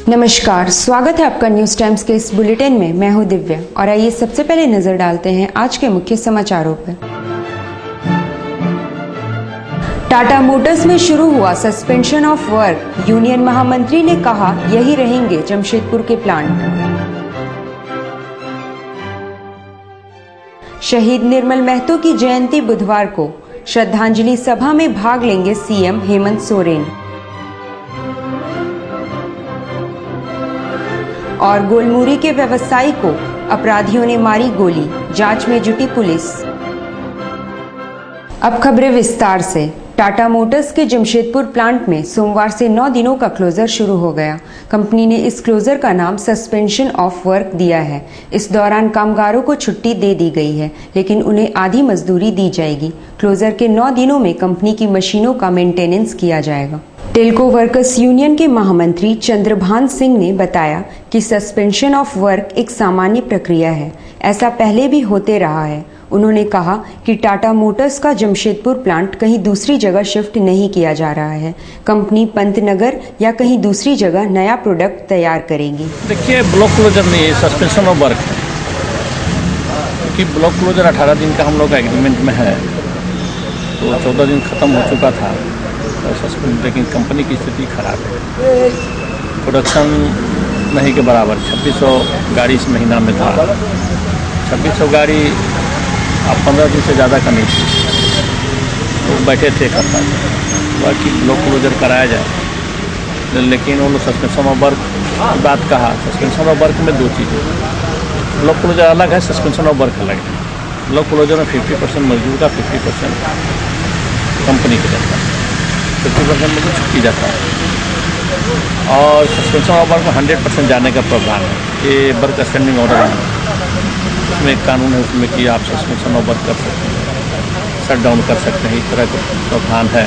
नमस्कार, स्वागत है आपका न्यूज टाइम्स के इस बुलेटिन में। मैं हूं दिव्या और आइए सबसे पहले नजर डालते हैं आज के मुख्य समाचारों पर। टाटा मोटर्स में शुरू हुआ सस्पेंशन ऑफ वर्क। यूनियन महामंत्री ने कहा यही रहेंगे जमशेदपुर के प्लांट। शहीद निर्मल महतो की जयंती बुधवार को। श्रद्धांजलि सभा में भाग लेंगे सीएम हेमंत सोरेन। और गोलमुरी के व्यवसायी को अपराधियों ने मारी गोली, जांच में जुटी पुलिस। अब खबरें विस्तार से। टाटा मोटर्स के जमशेदपुर प्लांट में सोमवार से 9 दिनों का क्लोजर शुरू हो गया। कंपनी ने इस क्लोजर का नाम सस्पेंशन ऑफ वर्क दिया है। इस दौरान कामगारों को छुट्टी दे दी गई है, लेकिन उन्हें आधी मजदूरी दी जाएगी। क्लोजर के 9 दिनों में कंपनी की मशीनों का मेंटेनेंस किया जाएगा। टेल्को वर्कर्स यूनियन के महामंत्री चंद्रभान सिंह ने बताया कि सस्पेंशन ऑफ वर्क एक सामान्य प्रक्रिया है, ऐसा पहले भी होते रहा है। उन्होंने कहा कि टाटा मोटर्स का जमशेदपुर प्लांट कहीं दूसरी जगह शिफ्ट नहीं किया जा रहा है। कंपनी पंतनगर या कहीं दूसरी जगह नया प्रोडक्ट तैयार करेगी। देखिए, ब्लॉक क्लोजर नहीं, सस्पेंशन ऑफ वर्क है, क्योंकि ब्लॉक क्लोजर 18 दिन का हम लोग का एग्रीमेंट में है, तो 14 दिन खत्म हो चुका था और सस्पेंड। लेकिन कंपनी की स्थिति खराब है, प्रोडक्शन नहीं के बराबर। 2600 गाड़ी इस महीना में था। 2600 गाड़ी अब 15 दिन से ज़्यादा का नहीं थी, तो बैठे थे एक हफ्ता बाकी ब्लॉक क्लोजर कराया जाए। लेकिन वो लोग सस्पेंशन ऑफ वर्क की बात कहा। सस्पेंशन ऑफ वर्क में 2 चीज़ें, ब्लॉक क्लोजर अलग है, सस्पेंशन ऑफ वर्क अलग है। ब्लॉक क्लोजर में 50% मजदूर का, 50% कंपनी का जाता है, 50% में छुट्टी जाता है। और सस्पेंशन ऑफ वर्क में 100% जाने का प्रावधान है। ये वर्क स्टैंडिंग ऑर्डर है, उसमें एक कानून है उसमें कि आप सस्पेंशन ऑफ वर्क कर सकते हैं, शट डाउन कर सकते हैं, इस तरह का प्रावधान है।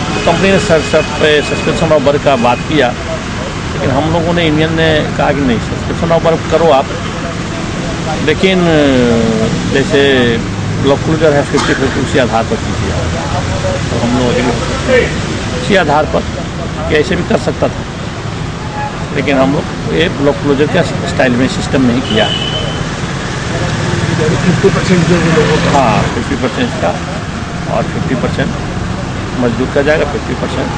तो कंपनी ने सस्पेंशन ऑफ वर्क का बात किया, लेकिन हम लोगों ने, यूनियन ने कहा कि नहीं, सस्पेंशन ऑफ वर्क करो आप, लेकिन जैसे ब्लॉक क्लोजर है 50-50 उसी आधार पर कीजिए। तो हम लोग इसी आधार पर कि ऐसे भी कर सकता था, लेकिन हम लोग ये ब्लॉक क्लोजर के स्टाइल में सिस्टम नहीं किया है। 50% जो लोगों का, हाँ, 50% का और 50% मजदूर का जाएगा, 50%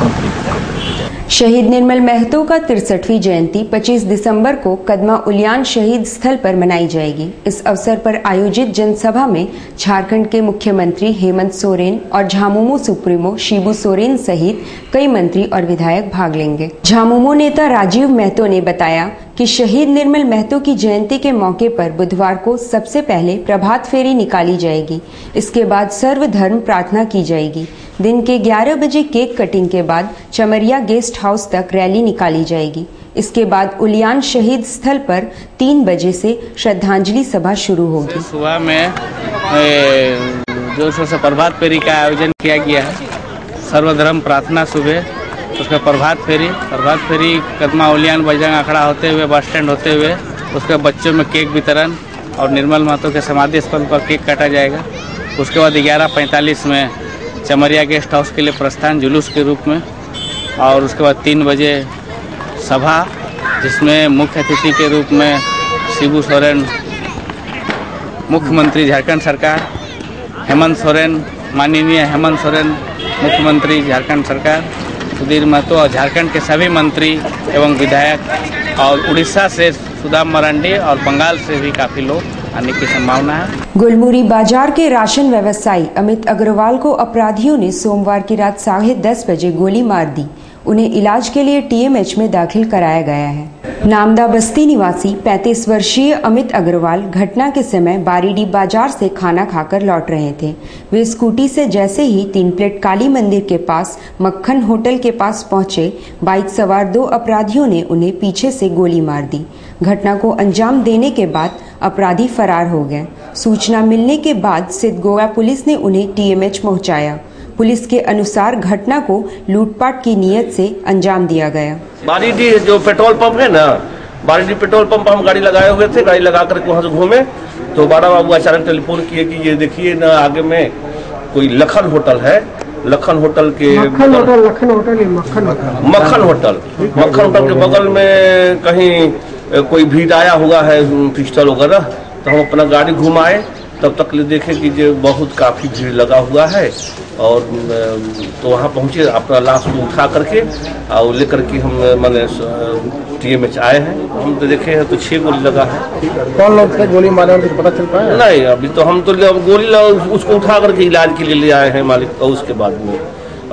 कंपनी का जाएगा। शहीद निर्मल महतो का 63वीं जयंती 25 दिसंबर को कदमा उलियान शहीद स्थल पर मनाई जाएगी। इस अवसर पर आयोजित जनसभा में झारखंड के मुख्यमंत्री हेमंत सोरेन और झामुमो सुप्रीमो शिबू सोरेन सहित कई मंत्री और विधायक भाग लेंगे। झामुमो नेता राजीव महतो ने बताया कि शहीद निर्मल महतो की जयंती के मौके पर बुधवार को सबसे पहले प्रभात फेरी निकाली जाएगी। इसके बाद सर्वधर्म प्रार्थना की जाएगी। दिन के 11 बजे केक कटिंग के बाद चमरिया गेस्ट हाउस तक रैली निकाली जाएगी। इसके बाद उलियान शहीद स्थल पर 3 बजे से श्रद्धांजलि सभा शुरू होगी। सुबह में जोर से प्रभात फेरी का आयोजन किया गया है। सर्वधर्म प्रार्थना सुबह, उसका प्रभात फेरी कदमा उलियान बजरंग अखाड़ा होते हुए, बस स्टैंड होते हुए, उसके बच्चों में केक वितरण और निर्मल महतो के समाधि स्थल पर केक काटा जाएगा। उसके बाद 11:45 में चमरिया गेस्ट हाउस के लिए प्रस्थान जुलूस के रूप में, और उसके बाद 3 बजे सभा, जिसमें मुख्य अतिथि के रूप में शिबू सोरेन, मुख्यमंत्री झारखंड सरकार, हेमंत सोरेन, माननीय हेमंत सोरेन मुख्यमंत्री झारखंड सरकार, सुधीर महतो और झारखंड के सभी मंत्री एवं विधायक, और उड़ीसा से सुदाम मरांडी और बंगाल से भी काफ़ी लोग आने की संभावना है। गुलमुरी बाजार के राशन व्यवसायी अमित अग्रवाल को अपराधियों ने सोमवार की रात 10:30 बजे गोली मार दी। उन्हें इलाज के लिए टीएमएच में दाखिल कराया गया है। नामदा बस्ती निवासी 35 वर्षीय अमित अग्रवाल घटना के समय बारीडी बाजार से खाना खाकर लौट रहे थे। वे स्कूटी से जैसे ही 3 प्लेट काली मंदिर के पास मक्खन होटल के पास पहुंचे, बाइक सवार 2 अपराधियों ने उन्हें पीछे से गोली मार दी। घटना को अंजाम देने के बाद अपराधी फरार हो गए। सूचना मिलने के बाद सिद्धगोवा पुलिस ने उन्हें टीएमएच पहुंचाया। पुलिस के अनुसार घटना को लूटपाट की नीयत से अंजाम दिया गया। बारीडी जो पेट्रोल पंप है ना, बारीडी पेट्रोल पंप हम गाड़ी लगाए हुए थे, गाड़ी लगा करके वहाँ से घूमे तो बड़ा बाबू अचानक टेलीफोन किए कि ये देखिए ना, आगे में कोई लखन होटल है, लखन होटल के मक्खन होटल के बगल में कहीं कोई भीड़ आया हुआ है पिस्टल वगैरह, तो हम अपना गाड़ी घुमाए, तब तक देखे कि जो बहुत काफी भीड़ लगा हुआ है, और तो वहाँ पहुँचे, अपना लाश को उठा करके और लेकर के हम मैंने TMH आए हैं। हम तो देखे हैं तो 6 गोली लगा है। कौन लोग थे गोली मारे हैं पता चल पाया? नहीं, अभी तो हम तो गोली उसको उठा करके इलाज के लिए ले आए हैं मालिक, और उसके बाद में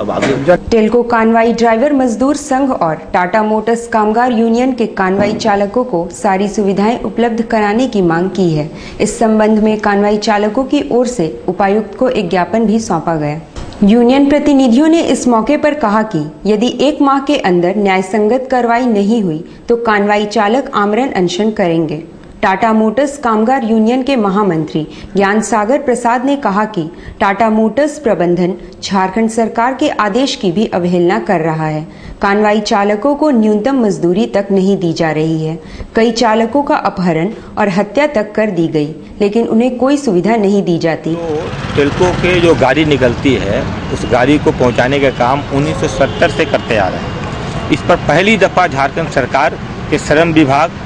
अब आगे। टेल्को कानवाई ड्राइवर मजदूर संघ और टाटा मोटर्स कामगार यूनियन के कानवाई चालकों को सारी सुविधाएं उपलब्ध कराने की मांग की है। इस संबंध में कानवाई चालकों की ओर से उपायुक्त को एक ज्ञापन भी सौंपा गया। यूनियन प्रतिनिधियों ने इस मौके पर कहा कि यदि 1 माह के अंदर न्यायसंगत कार्रवाई नहीं हुई तो कानवाई चालक आमरण अनशन करेंगे। टाटा मोटर्स कामगार यूनियन के महामंत्री ज्ञान सागर प्रसाद ने कहा कि टाटा मोटर्स प्रबंधन झारखंड सरकार के आदेश की भी अवहेलना कर रहा है। कानवाई चालकों को न्यूनतम मजदूरी तक नहीं दी जा रही है। कई चालकों का अपहरण और हत्या तक कर दी गई, लेकिन उन्हें कोई सुविधा नहीं दी जाती। तो टेल्को के जो गाड़ी निकलती है उस गाड़ी को पहुंचाने का काम 1970 से करते आ रहे हैं। इस पर पहली दफा झारखंड सरकार के श्रम विभाग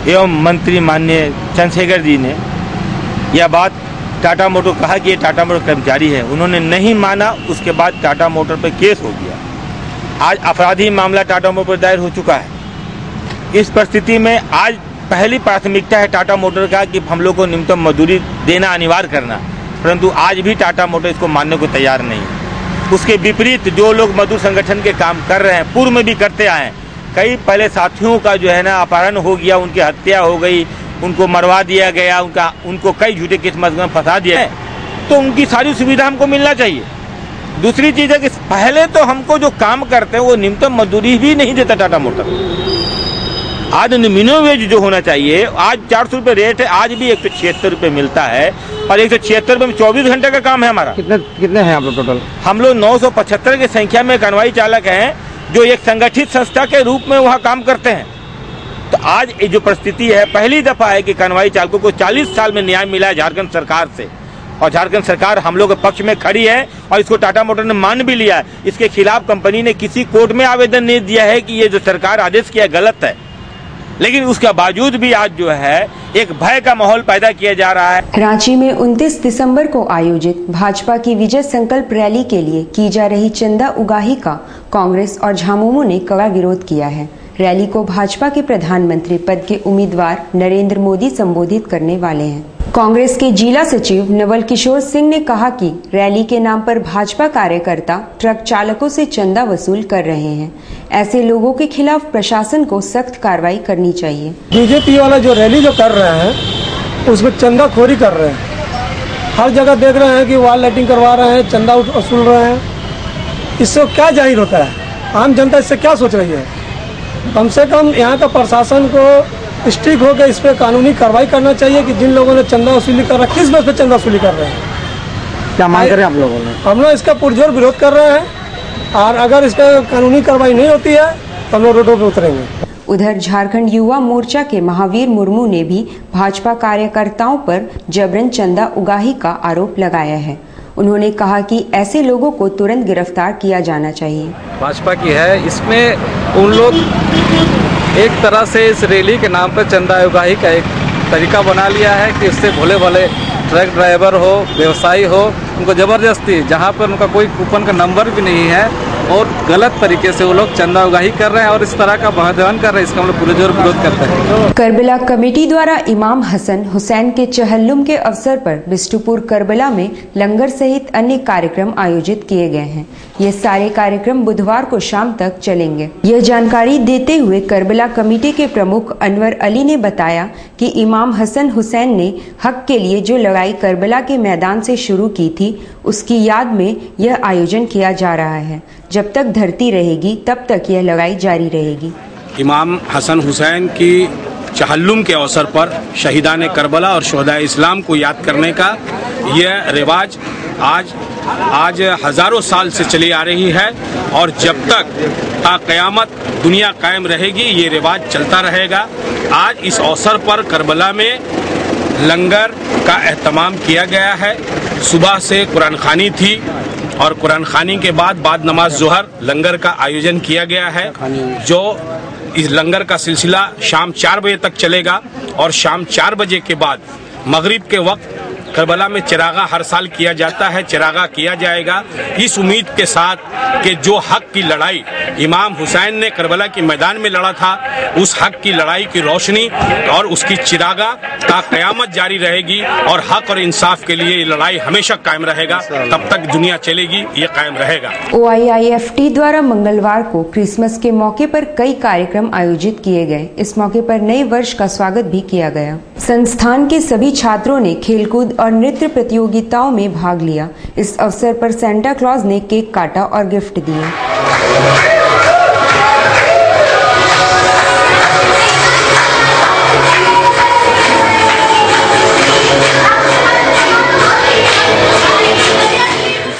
एवं मंत्री माननीय चंद्रशेखर जी ने यह बात टाटा मोटर कहा कि ये टाटा मोटर कर्मचारी है, उन्होंने नहीं माना। उसके बाद टाटा मोटर पर केस हो गया। आज अपराधी मामला टाटा मोटर पर दायर हो चुका है। इस परिस्थिति में आज पहली प्राथमिकता है टाटा मोटर का कि हम लोग को न्यूनतम मजदूरी देना अनिवार्य करना, परंतु आज भी टाटा मोटर इसको मानने को तैयार नहीं है। उसके विपरीत जो लोग मजदूर संगठन के काम कर रहे हैं, पूर्व में भी करते आए हैं, कई पहले साथियों का जो है ना अपहरण हो गया, उनकी हत्या हो गई, उनको मरवा दिया गया, उनको कई झूठे केस में फंसा दिया है, तो उनकी सारी सुविधा हमको मिलना चाहिए। दूसरी चीज है कि पहले तो हमको जो काम करते हैं वो न्यूनतम मजदूरी भी नहीं देता टाटा मोटर। आज मिनिमम वेज जो होना चाहिए, आज 400 रुपये रेट है, आज भी 176 रुपये मिलता है, और 176 रुपये में 24 घंटे का काम है हमारा। कितने हैं आप लोग टोटल? हम लोग 975 की संख्या में कानवाई चालक हैं जो एक संगठित संस्था के रूप में वहाँ काम करते हैं। तो आज ये जो परिस्थिति है, पहली दफा है कि कानवाई चालकों को 40 साल में न्याय मिला है झारखंड सरकार से, और झारखंड सरकार हम लोग के पक्ष में खड़ी है और इसको टाटा मोटर ने मान भी लिया है। इसके खिलाफ कंपनी ने किसी कोर्ट में आवेदन नहीं दिया है कि ये जो सरकार आदेश किया गलत है, लेकिन उसके बावजूद भी आज जो है एक भय का माहौल पैदा किया जा रहा है। रांची में 29 दिसंबर को आयोजित भाजपा की विजय संकल्प रैली के लिए की जा रही चंदा उगाही का कांग्रेस और झामुमो ने कड़ा विरोध किया है। रैली को भाजपा के प्रधानमंत्री पद के उम्मीदवार नरेंद्र मोदी संबोधित करने वाले हैं। कांग्रेस के जिला सचिव नवल किशोर सिंह ने कहा कि रैली के नाम पर भाजपा कार्यकर्ता ट्रक चालकों से चंदा वसूल कर रहे हैं। ऐसे लोगों के खिलाफ प्रशासन को सख्त कार्रवाई करनी चाहिए। बीजेपी वाला जो रैली जो कर रहे हैं उसमें चंदाखोरी कर रहे हैं। हर जगह देख रहे हैं कि वॉल लाइटिंग करवा रहे हैं, चंदा वसूल रहे हैं। इससे क्या जाहिर होता है? आम जनता इससे क्या सोच रही है? कम से कम यहाँ का प्रशासन को स्ट्रिक्ट होकर इस पर कानूनी कार्रवाई करना चाहिए कि जिन लोगों ने चंदा वसूली कर रहा है, किस बस पे चंदा वसूली कर रहे हैं। क्या मांग कर रहे हैं आप लोगों ने? हम लोग इसका पुरजोर विरोध कर रहे हैं, और अगर इस पर कानूनी कार्रवाई नहीं होती है तो हम लोग रोडों पर उतरेंगे। उधर झारखंड युवा मोर्चा के महावीर मुर्मू ने भी भाजपा कार्यकर्ताओं पर जबरन चंदा उगाही का आरोप लगाया है। उन्होंने कहा कि ऐसे लोगों को तुरंत गिरफ्तार किया जाना चाहिए। भाजपा की है, इसमें उन लोग एक तरह से इस रैली के नाम पर चंदा उगाही का एक तरीका बना लिया है कि इससे भोले भाले ट्रक ड्राइवर हो, व्यवसायी हो, उनको ज़बरदस्ती, जहाँ पर उनका कोई कूपन का नंबर भी नहीं है, और गलत तरीके से वो लोग चंदा उगाही कर रहे हैं और इस तरह का बहदहन कर रहे हैं। इसका हम लोग पूरे जोर विरोध करते हैं। करबला कमेटी द्वारा इमाम हसन हुसैन के चहल्लुम के अवसर पर बिष्टुपुर करबला में लंगर सहित अन्य कार्यक्रम आयोजित किए गए हैं। ये सारे कार्यक्रम बुधवार को शाम तक चलेंगे। यह जानकारी देते हुए करबला कमेटी के प्रमुख अनवर अली ने बताया कि इमाम हसन हुसैन ने हक के लिए जो लड़ाई करबला के मैदान से शुरू की थी, उसकी याद में यह आयोजन किया जा रहा है। जब तक धरती रहेगी तब तक यह लड़ाई जारी रहेगी। इमाम हसन हुसैन की चहल्लुम के अवसर पर शहीदान करबला और शुहदाए इस्लाम को याद करने का यह रिवाज आज हजारों साल से चली आ रही है, और जब तक ता क़यामत दुनिया कायम रहेगी ये रिवाज चलता रहेगा। आज इस अवसर पर करबला में लंगर का एहतमाम किया गया है। सुबह से कुरान खानी थी, और कुरान खानी के बाद नमाज जोहर लंगर का आयोजन किया गया है, जो इस लंगर का सिलसिला शाम 4 बजे तक चलेगा और शाम 4 बजे के बाद मगरिब के वक्त करबला में चिरागा हर साल किया जाता है, चिरागा किया जाएगा इस उम्मीद के साथ कि जो हक की लड़ाई इमाम हुसैन ने करबला के मैदान में लड़ा था, उस हक की लड़ाई की रोशनी और उसकी चिरागा का कयामत जारी रहेगी और हक और इंसाफ के लिए ये लड़ाई हमेशा कायम रहेगा। तब तक दुनिया चलेगी, ये कायम रहेगा। OIIFT द्वारा मंगलवार को क्रिसमस के मौके पर कई कार्यक्रम आयोजित किए गए। इस मौके पर नए वर्ष का स्वागत भी किया गया। संस्थान के सभी छात्रों ने खेलकूद और नृत्य प्रतियोगिताओं में भाग लिया। इस अवसर पर सेंटा क्लॉज ने केक काटा और गिफ्ट दिए।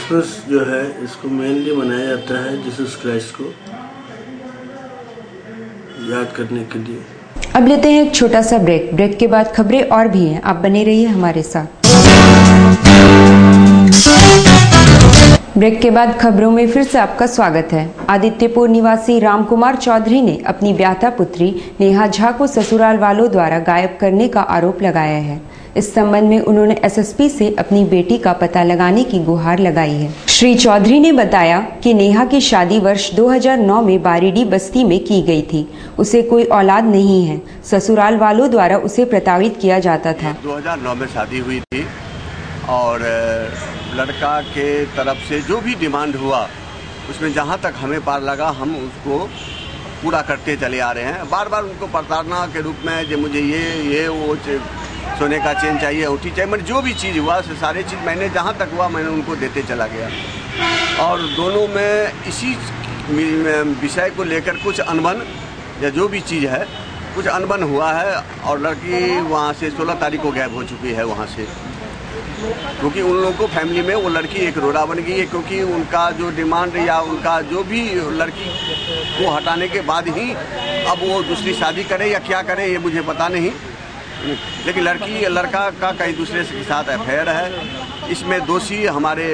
क्रिसमस जो है इसको मेनली मनाया जाता है जीसस क्राइस्ट को याद करने के लिए। अब लेते हैं एक छोटा सा ब्रेक। ब्रेक के बाद खबरें और भी हैं, आप बने रहिए हमारे साथ। ब्रेक के बाद खबरों में फिर से आपका स्वागत है। आदित्यपुर निवासी रामकुमार चौधरी ने अपनी ब्याता पुत्री नेहा झा को ससुराल वालों द्वारा गायब करने का आरोप लगाया है। इस संबंध में उन्होंने SSP से अपनी बेटी का पता लगाने की गुहार लगाई है। श्री चौधरी ने बताया कि नेहा की शादी वर्ष 2009 में बारीडी बस्ती में की गई थी। उसे कोई औलाद नहीं है। ससुराल वालों द्वारा उसे प्रताड़ित किया जाता था। 2009 में शादी हुई थी और लड़का के तरफ से जो भी डिमांड हुआ उसमें जहाँ तक हमें पार लगा हम उसको पूरा करते चले आ रहे हैं। बार बार उनको प्रताड़ना के रूप में जो मुझे ये वो सोने का चेन चाहिए, अंगूठी चाहिए, मतलब जो भी चीज़ हुआ सारी चीज़ मैंने जहाँ तक हुआ मैंने उनको देते चला गया। और दोनों में इसी विषय को लेकर कुछ अनबन या जो भी चीज़ है कुछ अनबन हुआ है और लड़की वहाँ से 16 तारीख को गायब हो चुकी है वहाँ से, क्योंकि उन लोगों को फैमिली में वो लड़की एक रोड़ा बन गई है। क्योंकि उनका जो डिमांड या उनका जो भी लड़की को हटाने के बाद ही अब वो दूसरी शादी करे या क्या करे ये मुझे पता नहीं, लेकिन लड़का का कई दूसरे के साथ अफेयर है। इसमें दोषी हमारे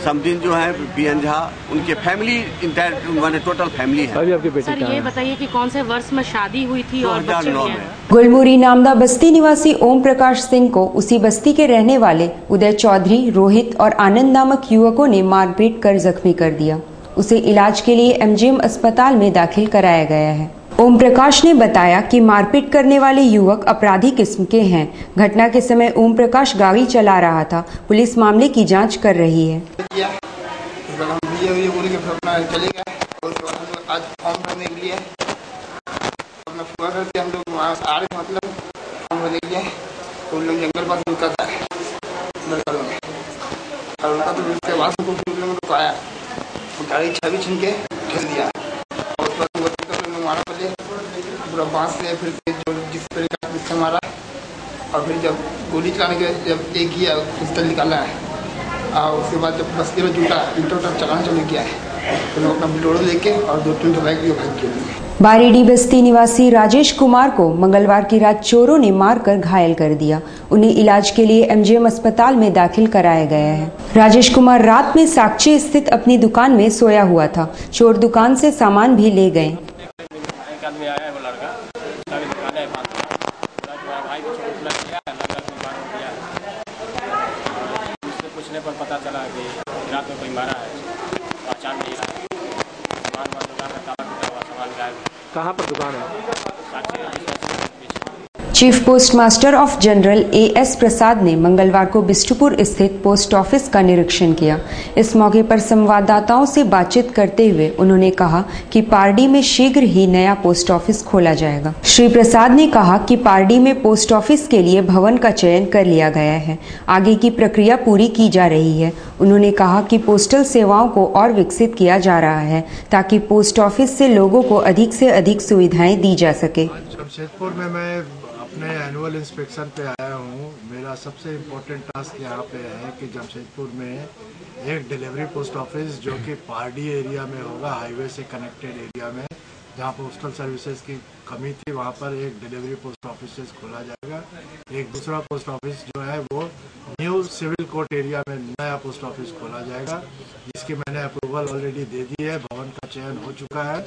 समदिन जो है PN झा, उनके फैमिली इंटायर टोटल फैमिली है। अभी आपकी बेटी सर ये बताइए कि कौन से वर्ष में शादी हुई थी और 2009 में। गुलमुरी नामदा बस्ती निवासी ओम प्रकाश सिंह को उसी बस्ती के रहने वाले उदय चौधरी, रोहित और आनंद नामक युवकों ने मारपीट कर जख्मी कर दिया। उसे इलाज के लिए MGM अस्पताल में दाखिल कराया गया है। ओम प्रकाश ने बताया कि मारपीट करने वाले युवक अपराधी किस्म के हैं। घटना के समय ओम प्रकाश गाड़ी चला रहा था। पुलिस मामले की जांच कर रही है। आज फॉर्म भरने के लिए अपना पूरा करके हम लोग वहाँ आ रहे, मतलब फॉर्म भरने के लिए तो उन लोग जंगल पास रुका था लड़का लोग, और उनका तो उसके बाद लोग रुकाया, गाड़ी छवि छीन के ढेल दिया और उसके बाद मारा पहले पूरा बांस से, फिर जो जिस तरीके से मारा और फिर जब गोली चलाने के जब एक ही पिस्टल निकाला है और उसके बाद जब बस के जूता इंटर चलाना चालू किया है तो लोग अपना बिलोड़ो लेके और 2-3 बाइक भी भाग गए। बारीडी बस्ती निवासी राजेश कुमार को मंगलवार की रात चोरों ने मारकर घायल कर दिया। उन्हें इलाज के लिए MGM अस्पताल में दाखिल कराया गया है। राजेश कुमार रात में साक्षी स्थित अपनी दुकान में सोया हुआ था। चोर दुकान से सामान भी ले गए। पर पता चला कि रात में कोई मारा है, पहचान नहीं रहा है। सामान दुकान का ताला टूटा हुआ, सामान गायब। कहाँ पर दुकान है? Chief post master of general AS प्रसाद ने मंगलवार को बिष्टुपुर स्थित पोस्ट ऑफिस का निरीक्षण किया। इस मौके पर संवाददाताओं से बातचीत करते हुए उन्होंने कहा कि पारडी में शीघ्र ही नया पोस्ट ऑफिस खोला जाएगा। श्री प्रसाद ने कहा कि पारडी में पोस्ट ऑफिस के लिए भवन का चयन कर लिया गया है। आगे की प्रक्रिया पूरी की जा रही है। उन्होंने कहा कि पोस्टल सेवाओं को और विकसित किया जा रहा है ताकि पोस्ट ऑफिस से लोगों को अधिक से अधिक सुविधाएं दी जा सके। जमशेदपुर में मैं अपने एनुअल इंस्पेक्शन पे आया हूँ। मेरा सबसे इम्पोर्टेंट टास्क यहाँ पे है कि जमशेदपुर में एक डिलीवरी पोस्ट ऑफिस जो कि पारडी एरिया में होगा, हाईवे से कनेक्टेड एरिया में, जहाँ पोस्टल सर्विसेज की कमी थी वहाँ पर एक डिलीवरी पोस्ट ऑफिस खोला जाएगा। एक दूसरा पोस्ट ऑफिस जो है वो न्यू सिविल कोर्ट एरिया में नया पोस्ट ऑफिस खोला जाएगा, जिसकी मैंने अप्रूवल ऑलरेडी दे दी है। भवन का चयन हो चुका है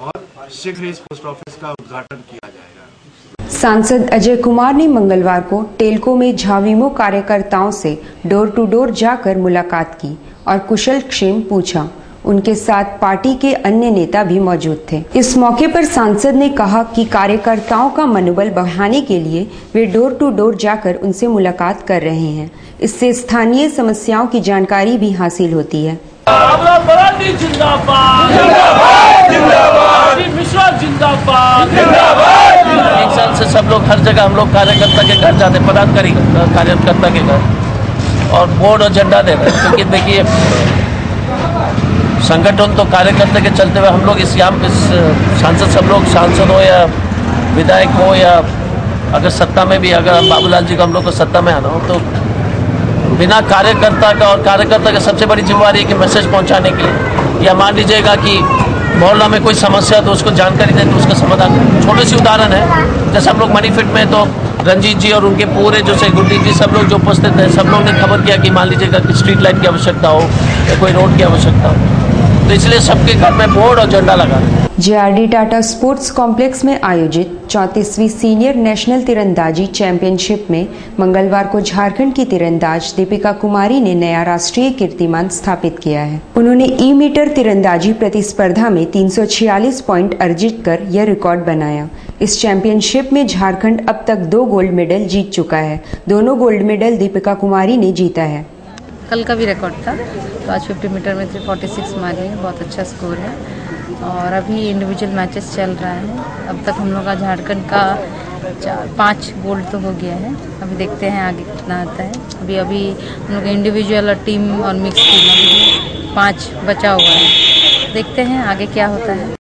और शीघ्र इस पोस्ट ऑफिस का उद्घाटन किया जाएगा। सांसद अजय कुमार ने मंगलवार को टेल्को में झाविमो कार्यकर्ताओं से डोर टू डोर जाकर मुलाकात की और कुशल क्षेम पूछा। उनके साथ पार्टी के अन्य नेता भी मौजूद थे। इस मौके पर सांसद ने कहा कि कार्यकर्ताओं का मनोबल बढ़ाने के लिए वे डोर टू डोर जाकर उनसे मुलाकात कर रहे हैं। इससे स्थानीय समस्याओं की जानकारी भी हासिल होती है। एक साल से सब लोग हर जगह हम लोग कार्यकर्ता के घर जाते, पदाधिकारी कार्यकर्ता के घर, और बोर्ड और झंडा दे रहे। क्योंकि देखिए संगठन तो कार्यकर्ता के चलते हुए हम लोग इस सांसद, सब लोग सांसद हो या विधायक हो या अगर सत्ता में भी, अगर बाबूलाल जी को हम लोग को सत्ता में आना हो, तो बिना कार्यकर्ता का, और कार्यकर्ता का सबसे बड़ी जिम्मेवारी है कि मैसेज पहुंचाने की, या मान लीजिएगा कि मोहल्ला में कोई समस्या तो उसको जानकारी दें, तो उसका समाधान। छोटे सी उदाहरण है, जैसे हम लोग मनीफिट में तो रंजीत जी और उनके पूरे जो सेक्यूरिटी जी सब लोग जो उपस्थित हैं, सब लोग ने खबर किया कि मान लीजिएगा कि स्ट्रीट लाइट की आवश्यकता हो या कोई रोड की आवश्यकता हो, तो इसलिए सबके घर में बोर्ड और झंडा लगा। जेआरडी टाटा स्पोर्ट्स कॉम्प्लेक्स में आयोजित 34वीं सीनियर नेशनल तीरंदाजी चैंपियनशिप में मंगलवार को झारखंड की तीरंदाज दीपिका कुमारी ने नया राष्ट्रीय कीर्तिमान स्थापित किया है। उन्होंने ई-मीटर तीरंदाजी प्रतिस्पर्धा में 346 पॉइंट अर्जित कर यह रिकॉर्ड बनाया। इस चैंपियनशिप में झारखंड अब तक 2 गोल्ड मेडल जीत चुका है। दोनों गोल्ड मेडल दीपिका कुमारी ने जीता है। कल का भी रिकॉर्ड था, तो आज 50 मीटर में 346 मारी है, बहुत अच्छा स्कोर है। और अभी इंडिविजुअल मैचेस चल रहा है। अब तक हम लोग का झारखंड का 5 गोल्ड तो हो गया है। अभी देखते हैं आगे कितना आता है। अभी हम लोग इंडिविजुअल और टीम और मिक्स टीम अभी 5 बचा हुआ है। देखते हैं आगे क्या होता है।